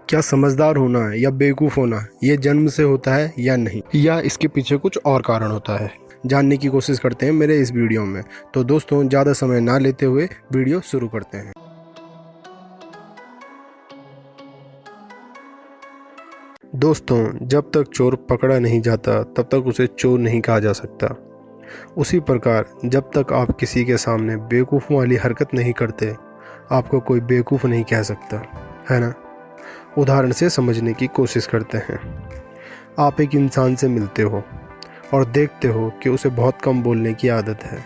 क्या समझदार होना या बेवकूफ़ होना ये जन्म से होता है या नहीं, या इसके पीछे कुछ और कारण होता है, जानने की कोशिश करते हैं मेरे इस वीडियो में। तो दोस्तों, ज़्यादा समय ना लेते हुए वीडियो शुरू करते हैं। दोस्तों, जब तक चोर पकड़ा नहीं जाता तब तक उसे चोर नहीं कहा जा सकता। उसी प्रकार जब तक आप किसी के सामने बेवकूफ़ वाली हरकत नहीं करते, आपको कोई बेवकूफ़ नहीं कह सकता, है ना। उदाहरण से समझने की कोशिश करते हैं। आप एक इंसान से मिलते हो और देखते हो कि उसे बहुत कम बोलने की आदत है।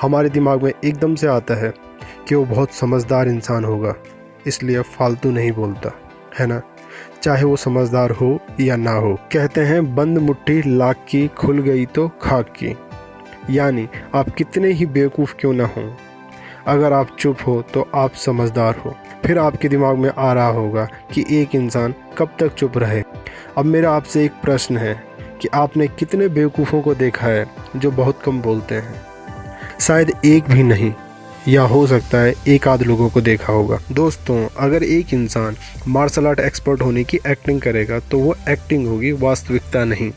हमारे दिमाग में एकदम से आता है कि वो बहुत समझदार इंसान होगा, इसलिए फालतू नहीं बोलता, है ना, चाहे वो समझदार हो या ना हो। कहते हैं बंद मुट्ठी लाख की, खुल गई तो खाक की। यानी आप कितने ही बेवकूफ़ क्यों ना हो, अगर आप चुप हो तो आप समझदार हो। फिर आपके दिमाग में आ रहा होगा कि एक इंसान कब तक चुप रहे। अब मेरा आपसे एक प्रश्न है कि आपने कितने बेवकूफ़ों को देखा है जो बहुत कम बोलते हैं। शायद एक भी नहीं, या हो सकता है एक आध लोगों को देखा होगा। दोस्तों, अगर एक इंसान मार्शल आर्ट एक्सपर्ट होने की एक्टिंग करेगा तो वो एक्टिंग होगी, वास्तविकता नहीं।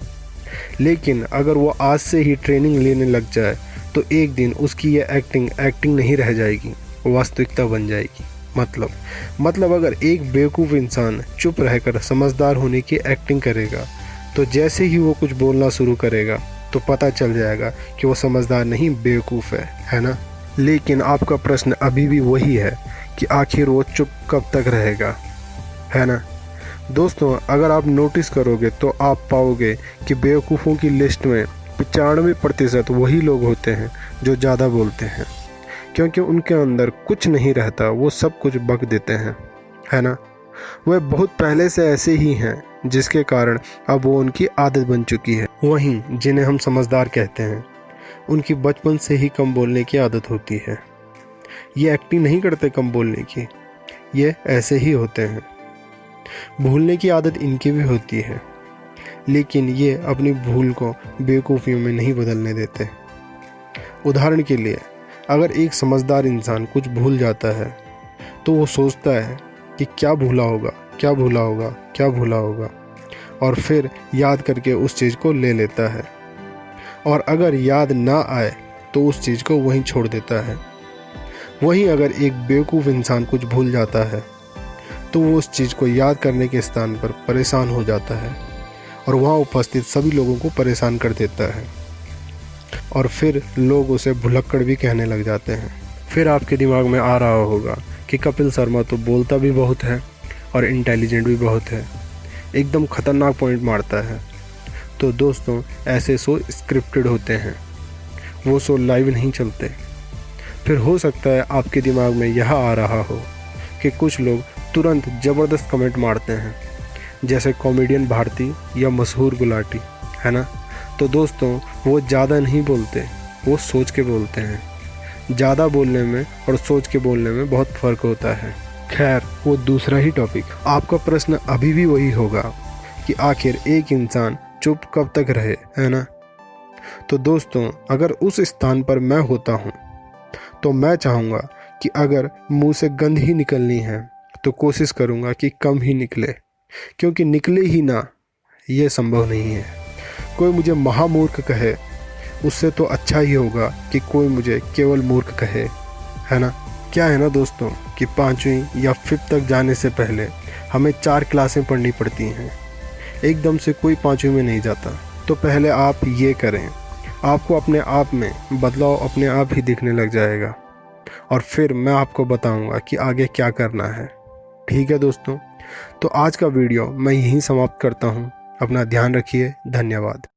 लेकिन अगर वो आज से ही ट्रेनिंग लेने लग जाए तो एक दिन उसकी ये एक्टिंग नहीं रह जाएगी, वास्तविकता बन जाएगी। मतलब अगर एक बेवकूफ़ इंसान चुप रहकर समझदार होने की एक्टिंग करेगा तो जैसे ही वो कुछ बोलना शुरू करेगा तो पता चल जाएगा कि वो समझदार नहीं, बेवकूफ़ है ना। लेकिन आपका प्रश्न अभी भी वही है कि आखिर वो चुप कब तक रहेगा, है ना। दोस्तों, अगर आप नोटिस करोगे तो आप पाओगे कि बेवकूफ़ों की लिस्ट में 95% वही लोग होते हैं जो ज़्यादा बोलते हैं, क्योंकि उनके अंदर कुछ नहीं रहता, वो सब कुछ बक देते हैं, है ना। वह बहुत पहले से ऐसे ही हैं, जिसके कारण अब वो उनकी आदत बन चुकी है। वहीं जिन्हें हम समझदार कहते हैं, उनकी बचपन से ही कम बोलने की आदत होती है। ये एक्टिंग नहीं करते कम बोलने की, ये ऐसे ही होते हैं। भूलने की आदत इनकी भी होती है, लेकिन ये अपनी भूल को बेवकूफ़ियों में नहीं बदलने देते। उदाहरण के लिए, अगर एक समझदार इंसान कुछ भूल जाता है तो वो सोचता है कि क्या भूला होगा, और फिर याद करके उस चीज़ को ले लेता है, और अगर याद ना आए तो उस चीज़ को वहीं छोड़ देता है। वहीं अगर एक बेवकूफ़ इंसान कुछ भूल जाता है तो वो उस चीज़ को याद करने के स्थान पर परेशान हो जाता है और वहाँ उपस्थित सभी लोगों को परेशान कर देता है, और फिर लोग उसे भुलक्कड़ भी कहने लग जाते हैं। फिर आपके दिमाग में आ रहा होगा कि कपिल शर्मा तो बोलता भी बहुत है और इंटेलिजेंट भी बहुत है, एकदम ख़तरनाक पॉइंट मारता है। तो दोस्तों, ऐसे शो स्क्रिप्टेड होते हैं, वो शो लाइव नहीं चलते। फिर हो सकता है आपके दिमाग में यह आ रहा हो कि कुछ लोग तुरंत ज़बरदस्त कमेंट मारते हैं, जैसे कॉमेडियन भारती या मशहूर गुलाटी, है ना। तो दोस्तों, वो ज़्यादा नहीं बोलते, वो सोच के बोलते हैं। ज़्यादा बोलने में और सोच के बोलने में बहुत फ़र्क होता है। खैर, वो दूसरा ही टॉपिक। आपका प्रश्न अभी भी वही होगा कि आखिर एक इंसान चुप कब तक रहे, है ना। तो दोस्तों, अगर उस स्थान पर मैं होता हूँ तो मैं चाहूँगा कि अगर मुंह से गंध ही निकलनी है तो कोशिश करूँगा कि कम ही निकले, क्योंकि निकले ही ना, ये संभव नहीं है। कोई मुझे महामूर्ख कहे, उससे तो अच्छा ही होगा कि कोई मुझे केवल मूर्ख कहे, है ना। क्या है ना दोस्तों कि 5वीं या 5th तक जाने से पहले हमें 4 क्लासें पढ़नी पड़ती हैं। एकदम से कोई 5वीं में नहीं जाता। तो पहले आप ये करें, आपको अपने आप में बदलाव अपने आप ही दिखने लग जाएगा, और फिर मैं आपको बताऊंगा कि आगे क्या करना है। ठीक है दोस्तों, तो आज का वीडियो मैं यहीं समाप्त करता हूँ। अपना ध्यान रखिए। धन्यवाद।